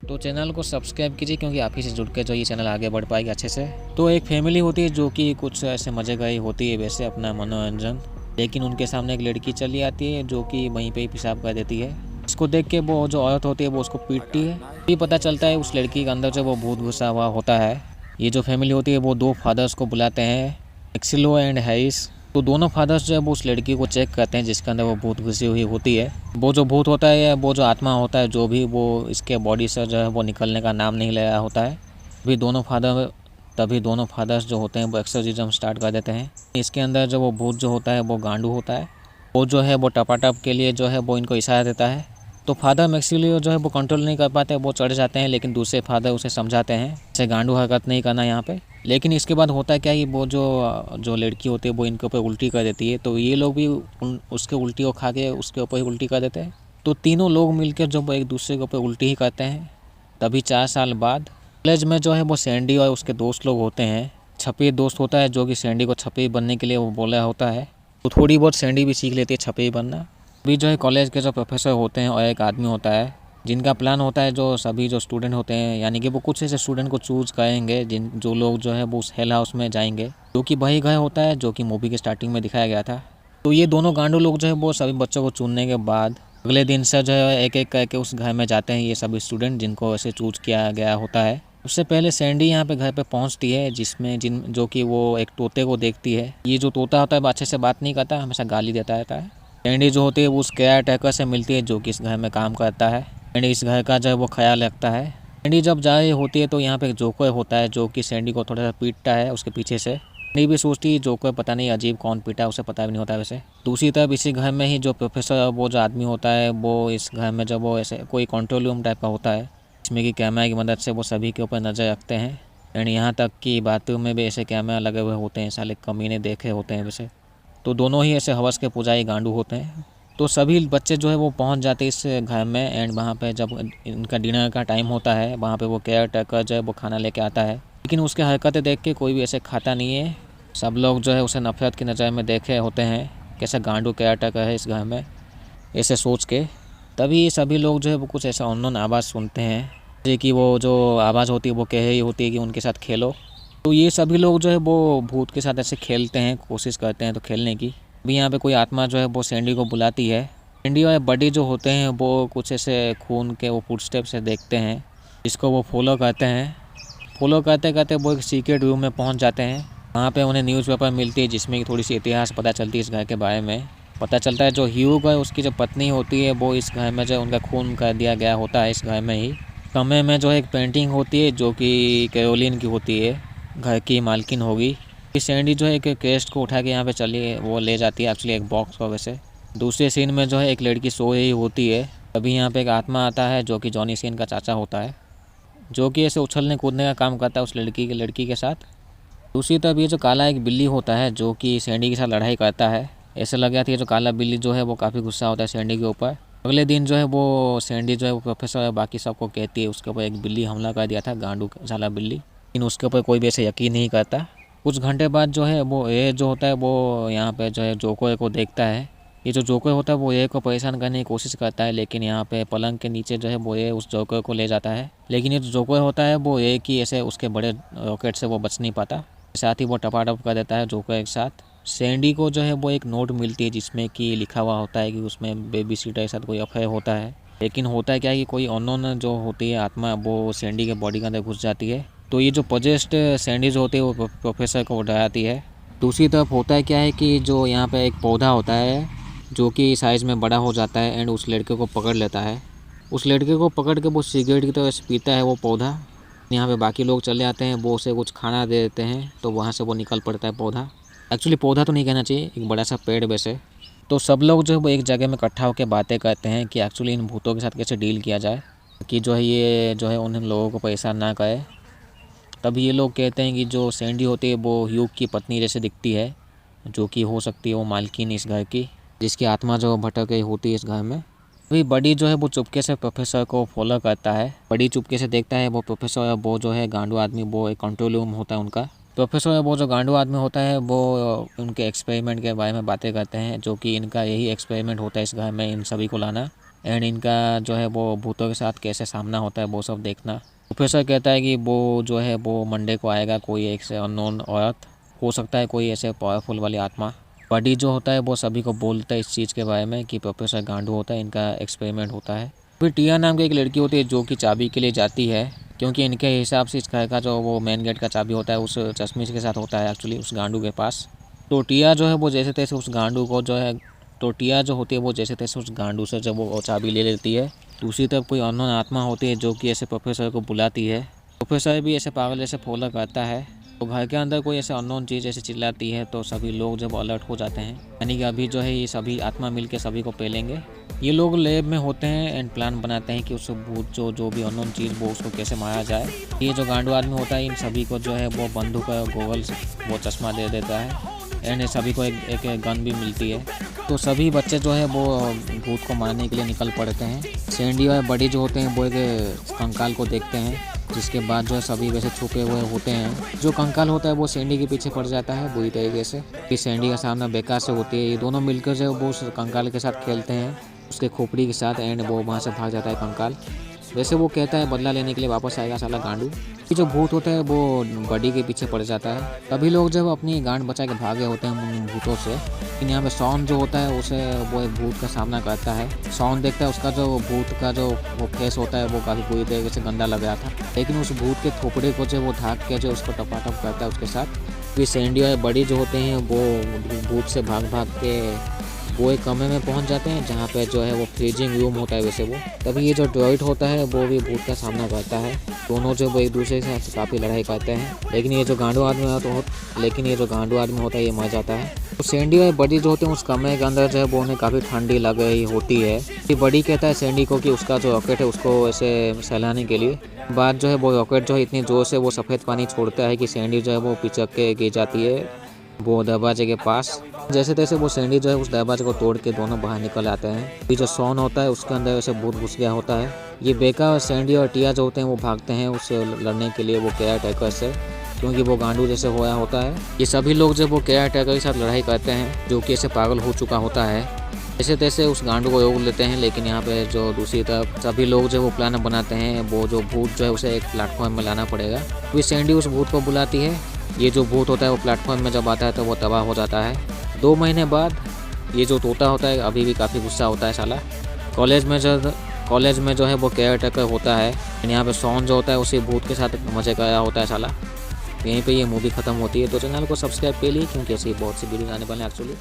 तो चैनल को सब्सक्राइब कीजिए क्योंकि आप ही से जुड़ के जो ये चैनल आगे बढ़ पाएगी अच्छे से। तो एक फैमिली होती है जो कि कुछ ऐसे मजे गई होती है वैसे अपना मनोरंजन, लेकिन उनके सामने एक लड़की चली आती है जो कि वहीं पे ही पेशाब कर देती है। इसको देख के वो जो औरत होती है वो उसको पीटती है। ये पता चलता है उस लड़की के अंदर जो वो भूत घुसा हुआ होता है। ये जो फैमिली होती है वो दो फादर्स को बुलाते हैं, एक्सिलो एंड हैरिस। तो दोनों फादर्स जो है वो उस लड़की को चेक करते हैं जिसके अंदर वो भूत घुसी हुई होती है। वो जो भूत होता है या वो जो आत्मा होता है जो भी, वो इसके बॉडी से जो है वो निकलने का नाम नहीं ले रहा होता है। तभी दोनों फादर्स जो होते हैं वो एक्सोर्सिज्म स्टार्ट कर देते हैं। इसके अंदर जो वो भूत जो होता है वो गांडू होता है। वो जो है वो टपाटप के लिए जो है वो इनको इशारा देता है। तो फादर मैक्सिलियो जो है वो कंट्रोल नहीं कर पाते, वो चढ़ जाते हैं, लेकिन दूसरे फादर उसे समझाते हैं ऐसे गांडू हरकत नहीं करना यहाँ पे। लेकिन इसके बाद होता है क्या कि वो जो लड़की होती है वो इनके ऊपर उल्टी कर देती है। तो ये लोग भी उसके उल्टी को खा के उसके ऊपर ही उल्टी कर देते हैं। तो तीनों लोग मिलकर जब एक दूसरे के ऊपर उल्टी ही करते हैं। तभी 4 साल बाद कॉलेज में जो है वो सैंडी और उसके दोस्त लोग होते हैं। छपी दोस्त होता है जो कि सैंडी को छपी बनने के लिए वो बोला होता है। तो थोड़ी बहुत सैंडी भी सीख लेती है छपी बनना। अभी जो है कॉलेज के जो प्रोफेसर होते हैं और एक आदमी होता है जिनका प्लान होता है जो सभी जो स्टूडेंट होते हैं, यानी कि वो कुछ ऐसे स्टूडेंट को चूज़ करेंगे जो लोग जो है वो उस हेल हाउस में जाएंगे, जो कि वही घर होता है जो कि मूवी के स्टार्टिंग में दिखाया गया था। तो ये दोनों गांडू लोग जो है वो सभी बच्चों को चुनने के बाद अगले दिन से जो है एक एक करके उस घर में जाते हैं ये सभी स्टूडेंट जिनको ऐसे चूज किया गया होता है। उससे पहले सैंडी यहाँ पे घर पे पहुँचती है जो कि वो एक तोते को देखती है। ये जो तोता होता है वो अच्छे से बात नहीं करता, हमेशा गाली देता रहता है। सैंडी जो होती है वो उस केयर टेकर से मिलती है जो कि इस घर में काम करता है एंड इस घर का जो है वो ख्याल रखता है। सैंडी जब जा रही होती है तो यहाँ पे एक जोकर होता है जो कि सैंडी को थोड़ा सा पीटता है उसके पीछे से। सैंडी भी सोचती है जोकर पता नहीं अजीब कौन पीटा, उसे पता भी नहीं होता वैसे। दूसरी तरफ इसी घर में ही जो प्रोफेसर वो जो आदमी होता है वो इस घर में जब वो ऐसे कोई कंट्रोल रूम टाइप का होता है जिसमें कि कैमरा की मदद से वो सभी के ऊपर नज़र रखते हैं एंड यहाँ तक कि बाथरूम में भी ऐसे कैमरा लगे हुए होते हैं, साले कमीने देखे होते हैं वैसे। तो दोनों ही ऐसे हवस के पुजारी गांडू होते हैं। तो सभी बच्चे जो है वो पहुंच जाते हैं इस घर में एंड वहाँ पे जब इनका डिनर का टाइम होता है वहाँ पे वो केयर टेकर जो है वो खाना लेके आता है, लेकिन उसके हरकतें देख के कोई भी ऐसे खाता नहीं है। सब लोग जो है उसे नफरत की नज़र में देखे होते हैं कैसा गांडू केयर टेकर है इस घर में, ऐसे सोच के। तभी सभी लोग जो है वो कुछ ऐसा अननोन आवाज़ सुनते हैं, जैसे कि वो जो आवाज़ होती है वो कह रही होती है कि उनके साथ खेलो। तो ये सभी लोग जो है वो भूत के साथ ऐसे खेलते हैं, कोशिश करते हैं तो खेलने की। अभी यहाँ पे कोई आत्मा जो है वो सैंडी को बुलाती है। सैंडी और बडी जो होते हैं वो कुछ ऐसे खून के वो फुटस्टेप से देखते हैं जिसको वो फॉलो करते हैं। फॉलो करते करते वो एक सीक्रेट रूम में पहुँच जाते हैं। वहाँ पे उन्हें न्यूज़पेपर मिलती है जिसमें थोड़ी सी इतिहास पता चलती है इस घर के बारे में। पता चलता है जो ह्यूग है उसकी जो पत्नी होती है वो इस घर में जो उनका खून कर दिया गया होता है इस घर में ही। कमरे में जो एक पेंटिंग होती है जो कि कैरोलिन की होती है, घर की मालकिन होगी। सैंडी जो है एक केस्ट को उठा के यहाँ पे चली वो ले जाती है, एक्चुअली एक बॉक्स को वैसे। दूसरे सीन में जो है एक लड़की सो रही होती है। अभी यहाँ पे एक आत्मा आता है जो कि जॉनी सीन का चाचा होता है, जो कि ऐसे उछलने कूदने का काम करता है उस लड़की के साथ। दूसरी तरफ ये जो काला एक बिल्ली होता है जो कि सैंडी के साथ लड़ाई करता है। ऐसा लग रहा था ये जो काला बिल्ली जो है वो काफ़ी गुस्सा होता है सैंडी के ऊपर। अगले दिन जो है वो सैंडी जो है वो प्रोफेसर और बाकी सबको कहती है उसके ऊपर एक बिल्ली हमला कर दिया था, गांडू साला बिल्ली, लेकिन उसके ऊपर कोई भी ऐसे यकीन नहीं करता। कुछ घंटे बाद जो है वो ए जो होता है वो यहाँ पे जो है जोकर को देखता है। ये जो जोकर होता है वो ए को परेशान करने की कोशिश करता है, लेकिन यहाँ पे पलंग के नीचे जो है वो ए उस जोकर को ले जाता है। लेकिन ये जो जोकर होता है वो ए की ऐसे उसके बड़े रॉकेट से वो बच नहीं पाता, साथ ही वो टपाटप कर देता है जोकर के साथ। सैंडी को जो है वो एक नोट मिलती है जिसमें कि लिखा हुआ होता है कि उसमें बेबी सीटर के साथ कोई अफेयर होता है। लेकिन होता है क्या है कि कोई अननोन जो होती है आत्मा वो सैंडी के बॉडी के अंदर घुस जाती है। तो ये जो पोजेस्ड सैंडी जो होती है वो प्रोफेसर को डराती है। दूसरी तरफ होता है क्या है कि जो यहाँ पे एक पौधा होता है जो कि साइज़ में बड़ा हो जाता है एंड उस लड़के को पकड़ लेता है। उस लड़के को पकड़ के वो सिगरेट की तरह पीता है वो पौधा। यहाँ पे बाकी लोग चले आते हैं, वो उसे कुछ खाना दे देते हैं तो वहाँ से वो निकल पड़ता है पौधा। एक्चुअली पौधा तो नहीं कहना चाहिए, एक बड़ा सा पेड़ वैसे। तो सब लोग जो है वो एक जगह में इकट्ठा होकर बातें करते हैं कि एक्चुअली इन भूतों के साथ कैसे डील किया जाए कि जो है ये जो है उन लोगों को परेशान ना करे। तब ये लोग कहते हैं कि जो सैंडी होती है वो ह्यूग की पत्नी जैसे दिखती है, जो कि हो सकती है वो मालकिन इस घर की, जिसकी आत्मा जो भटक गई होती है इस घर में। अभी बडी जो है वो चुपके से प्रोफेसर को फॉलो करता है। बडी चुपके से देखता है वो प्रोफेसर और वो जो है गांडू आदमी वो एक कंट्रोल रूम होता है उनका। प्रोफेसर और वो जो गांडू आदमी होता है वो उनके एक्सपेरिमेंट के बारे में बातें करते हैं, जो कि इनका यही एक्सपेरिमेंट होता है इस घर में इन सभी को लाना। एंड इनका जो है वो भूतों के साथ कैसे सामना होता है वो सब देखना। प्रोफेसर कहता है कि वो जो है वो मंडे को आएगा, कोई एक से अननोन औरत, हो सकता है कोई ऐसे पावरफुल वाली आत्मा। बडी जो होता है वो सभी को बोलता है इस चीज़ के बारे में कि प्रोफेसर गांडू होता है, इनका एक्सपेरिमेंट होता है। फिर टिया नाम की एक लड़की होती है जो कि चाबी के लिए जाती है, क्योंकि इनके हिसाब से इस घर का जो वो मेन गेट का चाबी होता है उस चश्मिश के साथ होता है एक्चुअली उस गांडू के पास। तो टिया जो है वो जैसे तैसे उस गांडू को जो है, तो टिया जो होती है वो जैसे तैसे उस गांडू से जब वो चाबी ले लेती है, दूसरी तरफ कोई अननोन आत्मा होती है जो कि ऐसे प्रोफेसर को बुलाती है। प्रोफेसर भी ऐसे पागल जैसे फॉलो करता है। तो घर के अंदर कोई ऐसे अननोन चीज़ ऐसे चिल्लाती है तो सभी लोग जब अलर्ट हो जाते हैं, यानी कि अभी जो है ये सभी आत्मा मिल के सभी को पेलेंगे। ये लोग लैब में होते हैं एंड प्लान बनाते हैं कि उस भूत जो भी अननोन चीज़ वो उसको कैसे मारा जाए। ये जो गांडू आदमी होता है इन सभी को जो है वो बंदूक और गोगल्स वो चश्मा दे देता है एंड सभी को एक गन भी मिलती है। तो सभी बच्चे जो है वो भूत को मारने के लिए निकल पड़ते हैं। सैंडी और बड़ी जो होते हैं वो एक कंकाल को देखते हैं, जिसके बाद जो है सभी वैसे छुपे हुए होते हैं। जो कंकाल होता है वो सैंडी के पीछे पड़ जाता है बुरी तरीके से, कि सैंडी का सामना बेकार से होती है। ये दोनों मिलकर जो है वो उस कंकाल के साथ खेलते हैं, उसके खोपड़ी के साथ, एंड वो वहाँ से भाग जाता है कंकाल। वैसे वो कहता है बदला लेने के लिए वापस आएगा साला गांडू। ये जो भूत होता है वो बडी के पीछे पड़ जाता है। तभी लोग जब अपनी गांड बचा के भागे होते हैं उन भूतों से। लेकिन यहाँ पे सॉन जो होता है उसे वो एक भूत का सामना करता है। सॉन देखता है उसका जो भूत का जो वो फेस होता है वो काफ़ी बुरी तरीके से गंदा लग रहा था, लेकिन उस भूत के थोपड़े को जो वो ढाक के जो उसको टपाटप करता है उसके साथ। फिर सैंडी और बड़ी जो होते हैं वो भूत से भाग भाग के वो एक कमरे में पहुंच जाते हैं जहाँ पे जो है वो फ्रीजिंग रूम होता है वैसे वो। तभी ये जो ड्रॉइड होता है वो भी भूत का सामना करता है। दोनों जो वो एक दूसरे के साथ काफ़ी लड़ाई करते हैं, लेकिन ये जो गांडू आदमी होता है ये मर जाता है। तो सैंडी और बडी जो होते हैं उस कमरे के अंदर जो है वो उन्हें काफ़ी ठंडी लग रही होती है। फिर बडी कहता है सैंडी को कि उसका जो रॉकेट है उसको ऐसे सहलाने के लिए। बाद जो है वो रॉकेट जो है इतनी जोर से वो सफ़ेद पानी छोड़ता है कि सैंडी जो है वो पिचक के गिर जाती है वो दरवाजे के पास। जैसे तैसे वो सैंडी जो है उस दरवाजे को तोड़ के दोनों बाहर निकल आते हैं। ये जो सॉन होता है उसके अंदर ऐसे भूत घुस गया होता है। ये बेका और सैंडी और टिया जो होते हैं वो भागते हैं उससे लड़ने के लिए वो केयर टेकर से, क्योंकि वो गांडू जैसे होया होता है। ये सभी लोग जब वो केयर टेकर के साथ लड़ाई करते हैं जो कि ऐसे पागल हो चुका होता है, जैसे तैसे उस गांडू को रोक लेते हैं। लेकिन यहाँ पे जो दूसरी तरफ सभी लोग जो वो प्लान बनाते हैं वो जो भूत जो है उसे एक प्लेटफॉर्म में लाना पड़ेगा। फिर सैंडी उस भूत को बुलाती है। ये जो भूत होता है वो प्लेटफॉर्म में जब आता है तो वो तबाह हो जाता है। 2 महीने बाद ये जो तोता होता है अभी भी काफ़ी गुस्सा होता है साला। कॉलेज में जो है वो केयर टेकर होता है। यहाँ पे सॉन जो होता है उसी भूत के साथ मजे कराया होता है साला। यहीं पे ये मूवी ख़त्म होती है। तो चैनल को सब्सक्राइब के लिए, क्योंकि ऐसी बहुत सी वीडियो आने वाले हैं एक्चुअली।